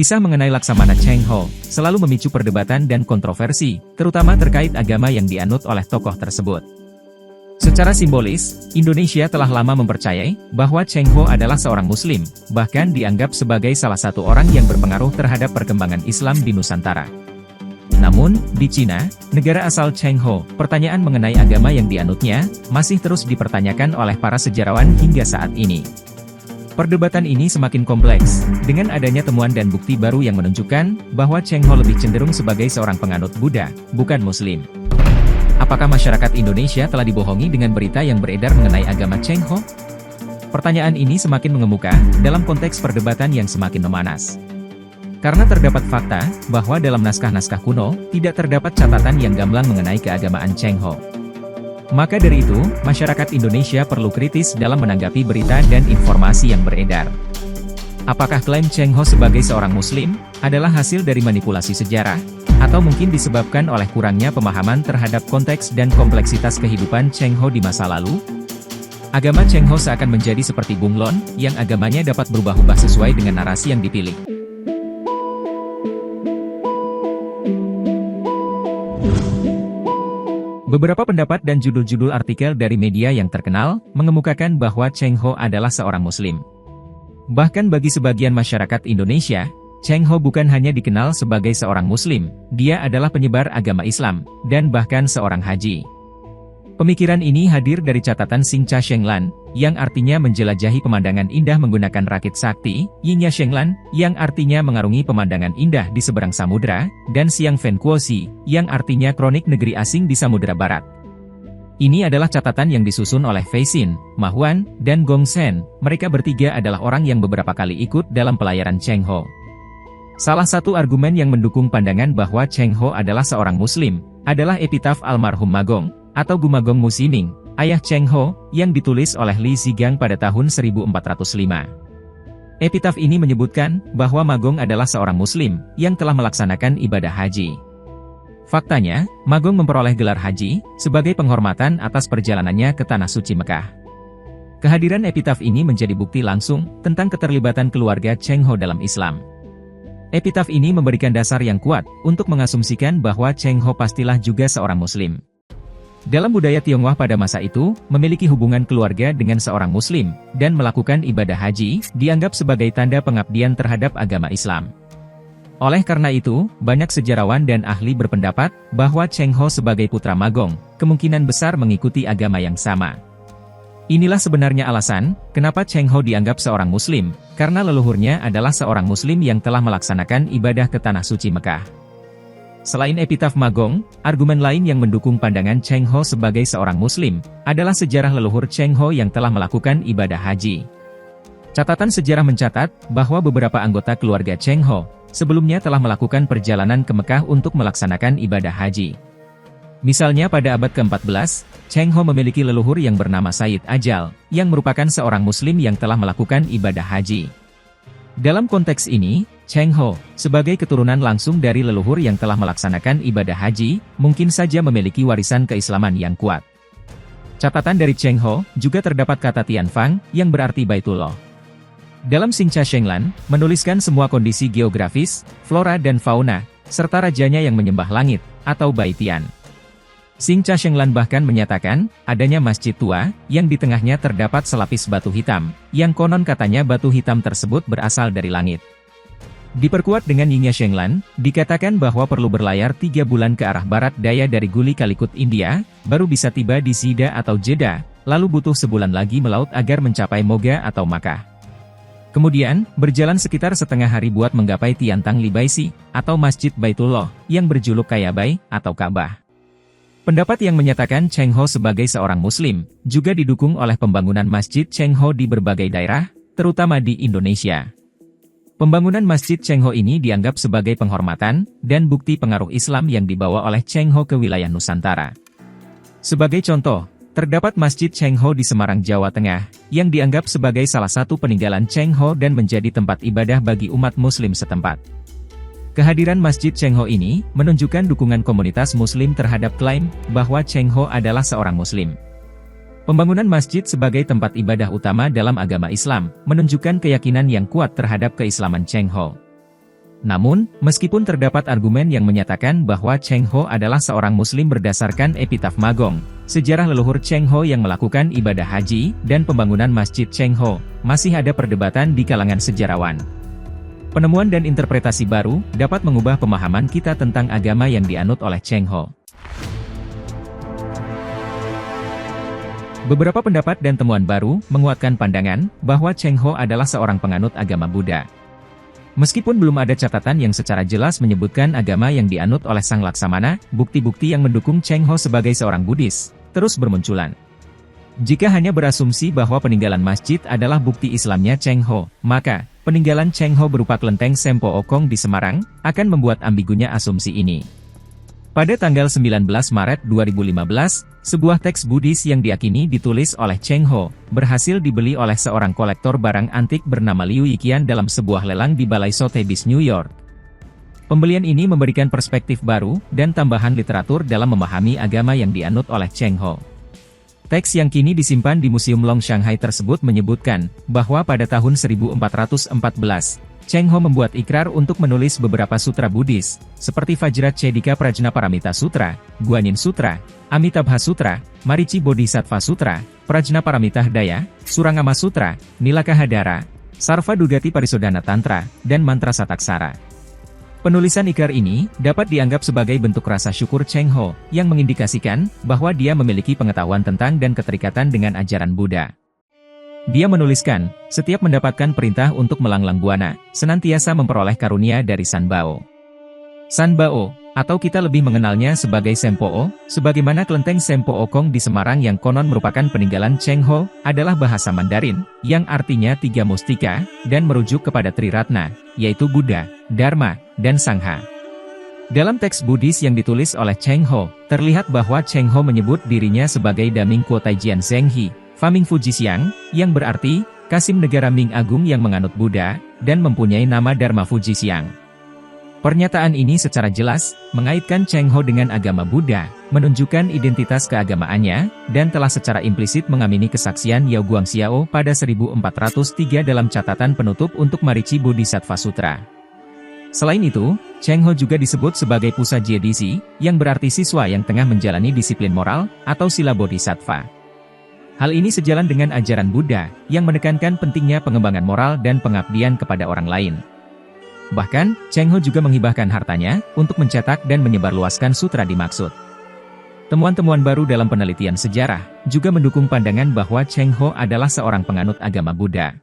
Kisah mengenai Laksamana Cheng Ho selalu memicu perdebatan dan kontroversi, terutama terkait agama yang dianut oleh tokoh tersebut. Secara simbolis, Indonesia telah lama mempercayai bahwa Cheng Ho adalah seorang Muslim, bahkan dianggap sebagai salah satu orang yang berpengaruh terhadap perkembangan Islam di Nusantara. Namun, di Cina, negara asal Cheng Ho, pertanyaan mengenai agama yang dianutnya masih terus dipertanyakan oleh para sejarawan hingga saat ini. Perdebatan ini semakin kompleks, dengan adanya temuan dan bukti baru yang menunjukkan bahwa Cheng Ho lebih cenderung sebagai seorang penganut Buddha, bukan Muslim. Apakah masyarakat Indonesia telah dibohongi dengan berita yang beredar mengenai agama Cheng Ho? Pertanyaan ini semakin mengemuka dalam konteks perdebatan yang semakin memanas. Karena terdapat fakta bahwa dalam naskah-naskah kuno, tidak terdapat catatan yang gamblang mengenai keagamaan Cheng Ho. Maka dari itu, masyarakat Indonesia perlu kritis dalam menanggapi berita dan informasi yang beredar. Apakah klaim Cheng Ho sebagai seorang Muslim adalah hasil dari manipulasi sejarah, atau mungkin disebabkan oleh kurangnya pemahaman terhadap konteks dan kompleksitas kehidupan Cheng Ho di masa lalu? Agama Cheng Ho seakan menjadi seperti bunglon, yang agamanya dapat berubah-ubah sesuai dengan narasi yang dipilih. Beberapa pendapat dan judul-judul artikel dari media yang terkenal, mengemukakan bahwa Cheng Ho adalah seorang Muslim. Bahkan bagi sebagian masyarakat Indonesia, Cheng Ho bukan hanya dikenal sebagai seorang Muslim, dia adalah penyebar agama Islam, dan bahkan seorang haji. Pemikiran ini hadir dari catatan Xingcha Shenglan, yang artinya menjelajahi pemandangan indah menggunakan rakit sakti, Yingya Shenglan, yang artinya mengarungi pemandangan indah di seberang samudra, dan Xiang Fen Kuosi, yang artinya kronik negeri asing di Samudra Barat. Ini adalah catatan yang disusun oleh Fei Xin, Ma Huan, dan Gong Shen. Mereka bertiga adalah orang yang beberapa kali ikut dalam pelayaran Cheng Ho. Salah satu argumen yang mendukung pandangan bahwa Cheng Ho adalah seorang Muslim, adalah epitaf almarhum Magong, atau Gumagong Musining, ayah Cheng Ho, yang ditulis oleh Li Zigang pada tahun 1405. Epitaf ini menyebutkan bahwa Magong adalah seorang Muslim yang telah melaksanakan ibadah haji. Faktanya, Magong memperoleh gelar haji sebagai penghormatan atas perjalanannya ke Tanah Suci Mekah. Kehadiran epitaf ini menjadi bukti langsung tentang keterlibatan keluarga Cheng Ho dalam Islam. Epitaf ini memberikan dasar yang kuat untuk mengasumsikan bahwa Cheng Ho pastilah juga seorang Muslim. Dalam budaya Tionghoa pada masa itu, memiliki hubungan keluarga dengan seorang Muslim, dan melakukan ibadah haji, dianggap sebagai tanda pengabdian terhadap agama Islam. Oleh karena itu, banyak sejarawan dan ahli berpendapat, bahwa Cheng Ho sebagai putra Magong, kemungkinan besar mengikuti agama yang sama. Inilah sebenarnya alasan, kenapa Cheng Ho dianggap seorang Muslim, karena leluhurnya adalah seorang Muslim yang telah melaksanakan ibadah ke Tanah Suci Mekah. Selain epitaf Magong, argumen lain yang mendukung pandangan Cheng Ho sebagai seorang Muslim, adalah sejarah leluhur Cheng Ho yang telah melakukan ibadah haji. Catatan sejarah mencatat, bahwa beberapa anggota keluarga Cheng Ho, sebelumnya telah melakukan perjalanan ke Mekah untuk melaksanakan ibadah haji. Misalnya pada abad ke-14, Cheng Ho memiliki leluhur yang bernama Sayyid Ajal, yang merupakan seorang Muslim yang telah melakukan ibadah haji. Dalam konteks ini, Cheng Ho, sebagai keturunan langsung dari leluhur yang telah melaksanakan ibadah haji, mungkin saja memiliki warisan keislaman yang kuat. Catatan dari Cheng Ho, juga terdapat kata Tianfang, yang berarti Baitullah. Dalam Xingcha Shenglan, menuliskan semua kondisi geografis, flora dan fauna, serta rajanya yang menyembah langit, atau Baitian. Xingcha Shenglan bahkan menyatakan, adanya masjid tua, yang di tengahnya terdapat selapis batu hitam, yang konon katanya batu hitam tersebut berasal dari langit. Diperkuat dengan Yingya Shenglan, dikatakan bahwa perlu berlayar 3 bulan ke arah barat daya dari Guli Kalikut India, baru bisa tiba di Sida atau Jeddah, lalu butuh sebulan lagi melaut agar mencapai Moga atau Makkah. Kemudian, berjalan sekitar setengah hari buat menggapai Tiantang Libaisi, atau Masjid Baitullah, yang berjuluk Kayabai, atau Ka'bah. Pendapat yang menyatakan Cheng Ho sebagai seorang Muslim, juga didukung oleh pembangunan Masjid Cheng Ho di berbagai daerah, terutama di Indonesia. Pembangunan Masjid Cheng Ho ini dianggap sebagai penghormatan, dan bukti pengaruh Islam yang dibawa oleh Cheng Ho ke wilayah Nusantara. Sebagai contoh, terdapat Masjid Cheng Ho di Semarang, Jawa Tengah, yang dianggap sebagai salah satu peninggalan Cheng Ho dan menjadi tempat ibadah bagi umat Muslim setempat. Kehadiran Masjid Cheng Ho ini, menunjukkan dukungan komunitas Muslim terhadap klaim, bahwa Cheng Ho adalah seorang Muslim. Pembangunan masjid sebagai tempat ibadah utama dalam agama Islam, menunjukkan keyakinan yang kuat terhadap keislaman Cheng Ho. Namun, meskipun terdapat argumen yang menyatakan bahwa Cheng Ho adalah seorang muslim berdasarkan epitaf Magong, sejarah leluhur Cheng Ho yang melakukan ibadah haji, dan pembangunan Masjid Cheng Ho, masih ada perdebatan di kalangan sejarawan. Penemuan dan interpretasi baru dapat mengubah pemahaman kita tentang agama yang dianut oleh Cheng Ho. Beberapa pendapat dan temuan baru menguatkan pandangan bahwa Cheng Ho adalah seorang penganut agama Buddha. Meskipun belum ada catatan yang secara jelas menyebutkan agama yang dianut oleh Sang Laksamana, bukti-bukti yang mendukung Cheng Ho sebagai seorang Buddhis terus bermunculan. Jika hanya berasumsi bahwa peninggalan masjid adalah bukti Islamnya Cheng Ho, maka peninggalan Cheng Ho berupa kelenteng Sempo Okong di Semarang akan membuat ambigunya asumsi ini. Pada tanggal 19 Maret 2015, sebuah teks Buddhis yang diyakini ditulis oleh Cheng Ho, berhasil dibeli oleh seorang kolektor barang antik bernama Liu Yiqian dalam sebuah lelang di Balai Sotheby's, New York. Pembelian ini memberikan perspektif baru dan tambahan literatur dalam memahami agama yang dianut oleh Cheng Ho. Teks yang kini disimpan di Museum Long Shanghai tersebut menyebutkan bahwa pada tahun 1414, Cheng Ho membuat ikrar untuk menulis beberapa sutra Buddhis, seperti Vajra Cedika Prajnaparamita Sutra, Guanyin Sutra, Amitabha Sutra, Marici Bodhisattva Sutra, Prajnaparamita Daya, Surangama Sutra, Nilakahadara, Sarva Dugati Parisodhana Tantra, dan Mantra Sataksara. Penulisan ikrar ini dapat dianggap sebagai bentuk rasa syukur Cheng Ho, yang mengindikasikan bahwa dia memiliki pengetahuan tentang dan keterikatan dengan ajaran Buddha. Dia menuliskan, setiap mendapatkan perintah untuk melanglang buana, senantiasa memperoleh karunia dari Sanbao. Sanbao, atau kita lebih mengenalnya sebagai Sempo, sebagaimana kelenteng Sempo Okong di Semarang yang konon merupakan peninggalan Cheng Ho, adalah bahasa Mandarin, yang artinya tiga mustika, dan merujuk kepada Triratna, yaitu Buddha, Dharma, dan Sangha. Dalam teks Buddhis yang ditulis oleh Cheng Ho, terlihat bahwa Cheng Ho menyebut dirinya sebagai Daming Kuo Taijian Zhenghi, Faming Fujisiang, yang berarti, Kasim Negara Ming Agung yang menganut Buddha, dan mempunyai nama Dharma Fujisiang. Pernyataan ini secara jelas, mengaitkan Cheng Ho dengan agama Buddha, menunjukkan identitas keagamaannya, dan telah secara implisit mengamini kesaksian Yao Guangxiao pada 1403 dalam catatan penutup untuk Marici Bodhisattva Sutra. Selain itu, Cheng Ho juga disebut sebagai Pusa Jiedisi, yang berarti siswa yang tengah menjalani disiplin moral, atau sila Bodhisattva. Hal ini sejalan dengan ajaran Buddha, yang menekankan pentingnya pengembangan moral dan pengabdian kepada orang lain. Bahkan, Cheng Ho juga menghibahkan hartanya, untuk mencetak dan menyebarluaskan sutra dimaksud. Temuan-temuan baru dalam penelitian sejarah, juga mendukung pandangan bahwa Cheng Ho adalah seorang penganut agama Buddha.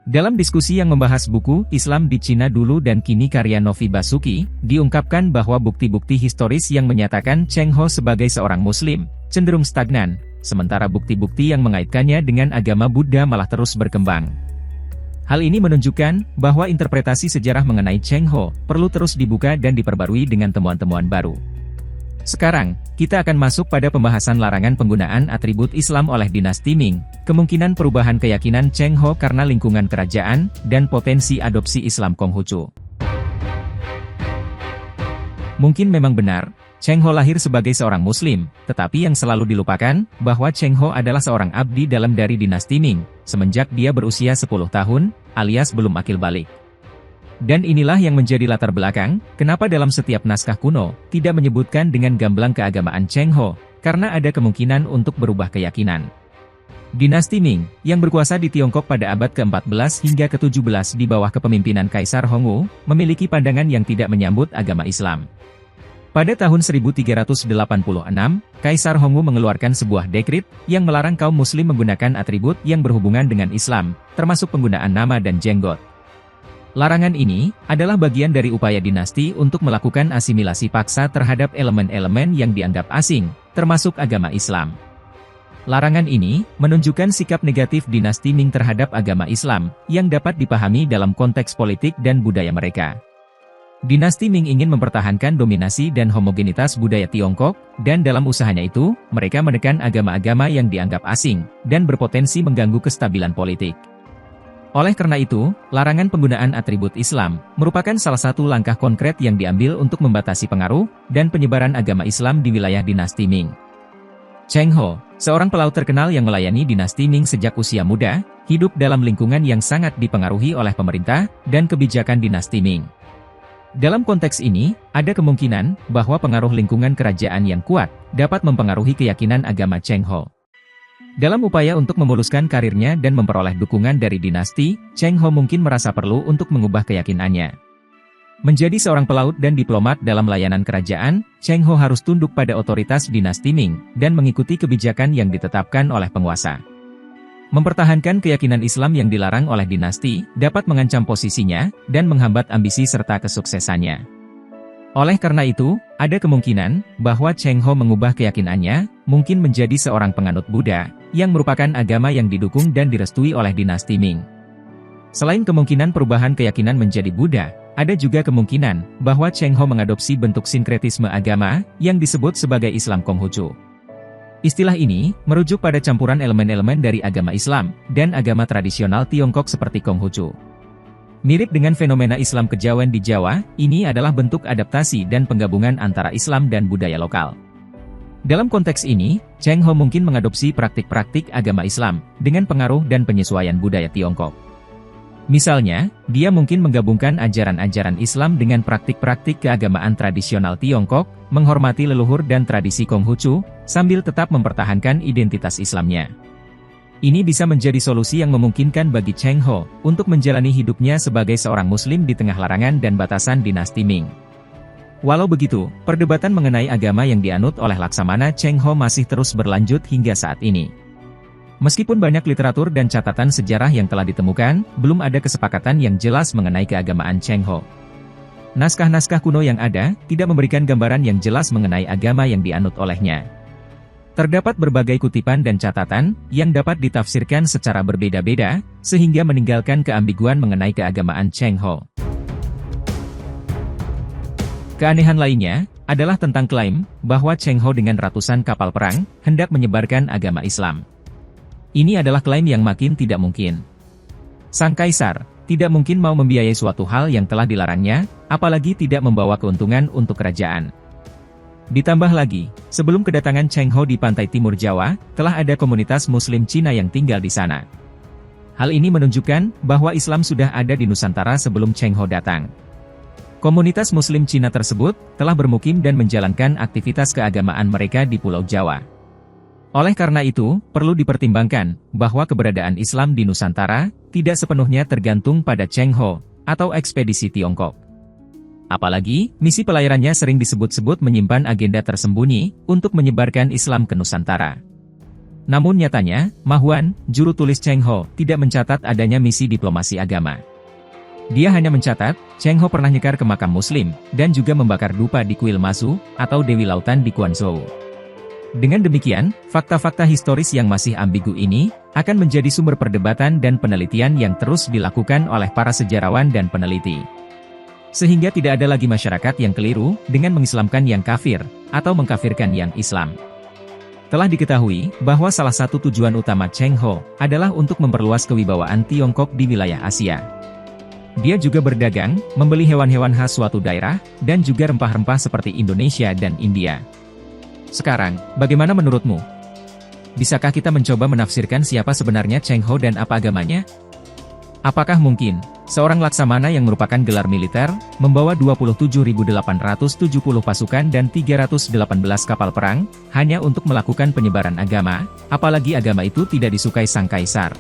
Dalam diskusi yang membahas buku Islam di Cina Dulu dan Kini karya Novi Basuki, diungkapkan bahwa bukti-bukti historis yang menyatakan Cheng Ho sebagai seorang Muslim, cenderung stagnan, sementara bukti-bukti yang mengaitkannya dengan agama Buddha malah terus berkembang. Hal ini menunjukkan bahwa interpretasi sejarah mengenai Cheng Ho perlu terus dibuka dan diperbarui dengan temuan-temuan baru. Sekarang, kita akan masuk pada pembahasan larangan penggunaan atribut Islam oleh dinasti Ming, kemungkinan perubahan keyakinan Cheng Ho karena lingkungan kerajaan, dan potensi adopsi Islam Konghucu. Mungkin memang benar, Cheng Ho lahir sebagai seorang Muslim, tetapi yang selalu dilupakan, bahwa Cheng Ho adalah seorang abdi dalam dari dinasti Ming, semenjak dia berusia 10 tahun, alias belum akil balik. Dan inilah yang menjadi latar belakang, kenapa dalam setiap naskah kuno, tidak menyebutkan dengan gamblang keagamaan Cheng Ho, karena ada kemungkinan untuk berubah keyakinan. Dinasti Ming, yang berkuasa di Tiongkok pada abad ke-14 hingga ke-17 di bawah kepemimpinan Kaisar Hongwu, memiliki pandangan yang tidak menyambut agama Islam. Pada tahun 1386, Kaisar Hongwu mengeluarkan sebuah dekrit yang melarang kaum muslim menggunakan atribut yang berhubungan dengan Islam, termasuk penggunaan nama dan jenggot. Larangan ini adalah bagian dari upaya dinasti untuk melakukan asimilasi paksa terhadap elemen-elemen yang dianggap asing, termasuk agama Islam. Larangan ini menunjukkan sikap negatif dinasti Ming terhadap agama Islam, yang dapat dipahami dalam konteks politik dan budaya mereka. Dinasti Ming ingin mempertahankan dominasi dan homogenitas budaya Tiongkok, dan dalam usahanya itu, mereka menekan agama-agama yang dianggap asing, dan berpotensi mengganggu kestabilan politik. Oleh karena itu, larangan penggunaan atribut Islam, merupakan salah satu langkah konkret yang diambil untuk membatasi pengaruh, dan penyebaran agama Islam di wilayah dinasti Ming. Cheng Ho, seorang pelaut terkenal yang melayani dinasti Ming sejak usia muda, hidup dalam lingkungan yang sangat dipengaruhi oleh pemerintah, dan kebijakan dinasti Ming. Dalam konteks ini, ada kemungkinan bahwa pengaruh lingkungan kerajaan yang kuat dapat mempengaruhi keyakinan agama Cheng Ho. Dalam upaya untuk memuluskan karirnya dan memperoleh dukungan dari dinasti, Cheng Ho mungkin merasa perlu untuk mengubah keyakinannya. Menjadi seorang pelaut dan diplomat dalam layanan kerajaan, Cheng Ho harus tunduk pada otoritas dinasti Ming dan mengikuti kebijakan yang ditetapkan oleh penguasa. Mempertahankan keyakinan Islam yang dilarang oleh dinasti dapat mengancam posisinya dan menghambat ambisi serta kesuksesannya. Oleh karena itu, ada kemungkinan bahwa Cheng Ho mengubah keyakinannya, mungkin menjadi seorang penganut Buddha, yang merupakan agama yang didukung dan direstui oleh dinasti Ming. Selain kemungkinan perubahan keyakinan menjadi Buddha, ada juga kemungkinan bahwa Cheng Ho mengadopsi bentuk sinkretisme agama yang disebut sebagai Islam Konghucu. Istilah ini merujuk pada campuran elemen-elemen dari agama Islam dan agama tradisional Tiongkok seperti Konghucu. Mirip dengan fenomena Islam kejawen di Jawa, ini adalah bentuk adaptasi dan penggabungan antara Islam dan budaya lokal. Dalam konteks ini, Cheng Ho mungkin mengadopsi praktik-praktik agama Islam dengan pengaruh dan penyesuaian budaya Tiongkok. Misalnya, dia mungkin menggabungkan ajaran-ajaran Islam dengan praktik-praktik keagamaan tradisional Tiongkok, menghormati leluhur dan tradisi Konghucu, sambil tetap mempertahankan identitas Islamnya. Ini bisa menjadi solusi yang memungkinkan bagi Cheng Ho untuk menjalani hidupnya sebagai seorang Muslim di tengah larangan dan batasan dinasti Ming. Walau begitu, perdebatan mengenai agama yang dianut oleh Laksamana Cheng Ho masih terus berlanjut hingga saat ini. Meskipun banyak literatur dan catatan sejarah yang telah ditemukan, belum ada kesepakatan yang jelas mengenai keagamaan Cheng Ho. Naskah-naskah kuno yang ada tidak memberikan gambaran yang jelas mengenai agama yang dianut olehnya. Terdapat berbagai kutipan dan catatan yang dapat ditafsirkan secara berbeda-beda, sehingga meninggalkan keambiguan mengenai keagamaan Cheng Ho. Keanehan lainnya adalah tentang klaim bahwa Cheng Ho dengan ratusan kapal perang hendak menyebarkan agama Islam. Ini adalah klaim yang makin tidak mungkin. Sang kaisar tidak mungkin mau membiayai suatu hal yang telah dilarangnya, apalagi tidak membawa keuntungan untuk kerajaan. Ditambah lagi, sebelum kedatangan Cheng Ho di pantai timur Jawa, telah ada komunitas Muslim Cina yang tinggal di sana. Hal ini menunjukkan bahwa Islam sudah ada di Nusantara sebelum Cheng Ho datang. Komunitas Muslim Cina tersebut telah bermukim dan menjalankan aktivitas keagamaan mereka di Pulau Jawa. Oleh karena itu, perlu dipertimbangkan bahwa keberadaan Islam di Nusantara tidak sepenuhnya tergantung pada Cheng Ho atau ekspedisi Tiongkok. Apalagi, misi pelayarannya sering disebut-sebut menyimpan agenda tersembunyi untuk menyebarkan Islam ke Nusantara. Namun nyatanya, Ma Huan, juru tulis Cheng Ho, tidak mencatat adanya misi diplomasi agama. Dia hanya mencatat, Cheng Ho pernah nyekar ke makam Muslim, dan juga membakar dupa di kuil Masu, atau Dewi Lautan di Guangzhou. Dengan demikian, fakta-fakta historis yang masih ambigu ini akan menjadi sumber perdebatan dan penelitian yang terus dilakukan oleh para sejarawan dan peneliti. Sehingga tidak ada lagi masyarakat yang keliru dengan mengislamkan yang kafir atau mengkafirkan yang Islam. Telah diketahui bahwa salah satu tujuan utama Cheng Ho adalah untuk memperluas kewibawaan Tiongkok di wilayah Asia. Dia juga berdagang, membeli hewan-hewan khas suatu daerah, dan juga rempah-rempah seperti Indonesia dan India. Sekarang, bagaimana menurutmu? Bisakah kita mencoba menafsirkan siapa sebenarnya Cheng Ho dan apa agamanya? Apakah mungkin, seorang laksamana yang merupakan gelar militer, membawa 27.870 pasukan dan 318 kapal perang, hanya untuk melakukan penyebaran agama, apalagi agama itu tidak disukai sang kaisar?